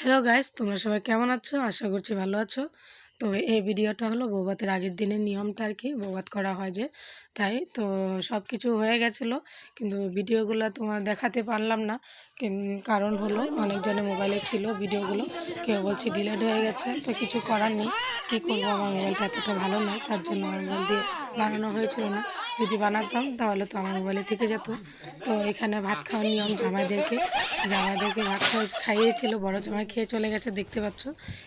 Hello guys, তোমরা সবাই কেমন আছো? আশা করছি ভালো আছো। তো এই ভিডিওটা হলো বৌভাতের আগের দিনের নিয়মটা আর কি, বৌভাত করা হয় যে, তাই তো সব কিছু হয়ে গেছিলো, কিন্তু ভিডিওগুলো তোমার দেখাতে পারলাম না। কারণ হলো অনেকজনের মোবাইলে ছিল ভিডিওগুলো, কেউ বলছে ডিলেট হয়ে গেছে, তো কিছু করার নেই। কী করবো, আমার মোবাইলটা এতটা ভালো নয়, তার জন্য আমার মোবাইল দিয়ে বানানো হয়েছিল না। যদি বানাতাম তাহলে তো আমার মোবাইলে থেকে যেত। তো এখানে ভাত খাওয়ার নিয়ম, জামাইদেরকে ভাত খাইয়েছিল, বড় জামাই খেয়ে চলে গেছে দেখতে পাচ্ছ।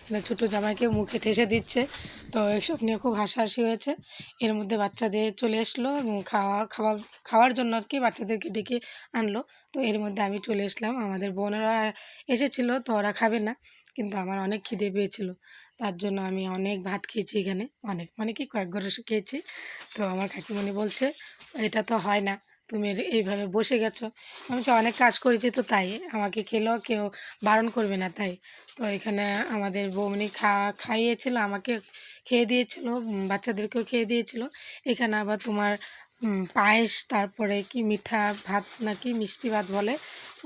এবার ছোটো জামাইকে মুখে ঠেসে দিচ্ছে। তো এইসব নিয়ে খুব হাসাহাসি হয়েছে। এর মধ্যে বাচ্চাদের চলে আসলো খাওয়ার জন্য আর কি, বাচ্চাদেরকে ডেকে আনলো। তো এর মধ্যে আমি চলে আসলাম, আমাদের বোনেরা এসেছিলো, তো ওরা খাবে না, কিন্তু আমার অনেক খিদে পেয়েছিল, তার জন্য আমি অনেক ভাত খেয়েছি এখানে, অনেক মানে কি কয়েক গরস খেয়েছি। তো আমার কাকিমণি বলছে এটা তো হয় না, তুমি এইভাবে বসে গেছো। আমি তো অনেক কাজ করেছি, তো তাই আমাকে খেলেও কেউ বারণ করবে না, তাই। তো এখানে আমাদের বৌমনি খাইয়েছিল, আমাকে খেয়ে দিয়েছিল, বাচ্চাদেরকেও খেয়ে দিয়েছিল। এখানে আবার তোমার পায়েস, তারপরে কি মিঠা ভাত নাকি মিষ্টি ভাত বলে,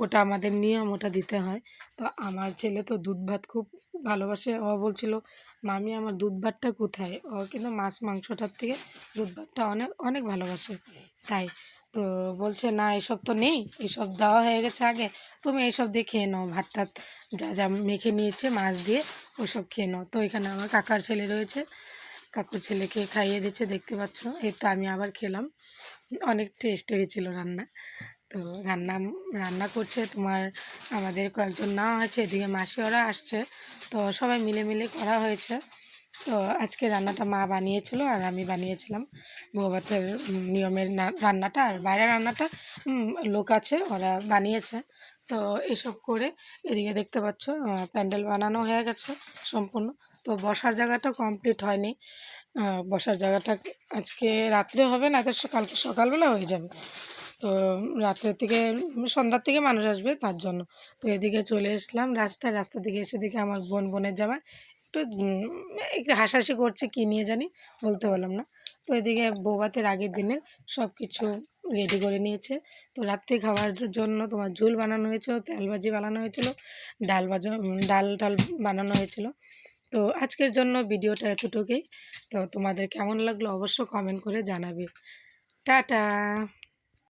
ওটা আমাদের নিয়ম, ওটা দিতে হয়। তো আমার ছেলে তো দুধ ভাত খুব ভালোবাসে, ও বলছিল মামি আমার দুধ ভাতটা কোথায়, ও কিন্তু মাছ মাংসটার থেকে দুধ ভাতটা অনেক অনেক ভালোবাসে, তাই। তো বলছে না এসব তো নেই, এসব দেওয়া হয়ে গেছে আগে, তুমি এইসব দিয়ে খেয়ে নাও, ভাত টাত যা যা মেখে নিয়েছে মাছ দিয়ে ওসব খেয়ে নাও। তো এখানে আমার কাকার ছেলে রয়েছে, কাকুর ছেলেকে খাইয়ে দিচ্ছে দেখতে পাচ্ছ। এই তো আমি আবার খেলাম, অনেক টেস্ট হয়েছিল রান্না। তো রান্না করছে তোমার, আমাদের কয়েকজন নেওয়া হয়েছে, এদিকে মাসি ওরা আসছে, তো সবাই মিলে মিলে করা হয়েছে। তো আজকে রান্নাটা মা বানিয়েছিল আর আমি বানিয়েছিলাম, বৌভাতের নিয়মের রান্নাটা, আর বাইরের রান্নাটা লোক আছে ওরা বানিয়েছে। তো এসব করে এদিকে দেখতে পাচ্ছ প্যান্ডেল বানানো হয়ে গেছে সম্পূর্ণ। তো বসার জায়গাটা কমপ্লিট হয়নি, বসার জায়গাটা আজকে রাত্রে হবে না, তো কালকে সকালবেলা হয়ে যাবে। তো রাত্রের থেকে সন্ধ্যার থেকে মানুষ আসবে, তার জন্য। তো এদিকে চলে আসলাম রাস্তা দিকে এসে দিকে আমার বোনের জামাই একটু একটু হাসাহাসি করছে, কী নিয়ে জানি বলতে পারলাম না। তো এদিকে বৌভাতের আগের দিনে সব কিছু রেডি করে নিয়েছে। তো রাত্রে খাওয়ার জন্য তোমার ঝোল বানানো হয়েছিল, তেল ভাজি বানানো হয়েছিল, ডাল বানানো হয়েছিল। তো আজকের জন্য ভিডিওটা এতটুকুই। তো তোমাদের কেমন লাগলো অবশ্য কমেন্ট করে জানাবে। টাটা।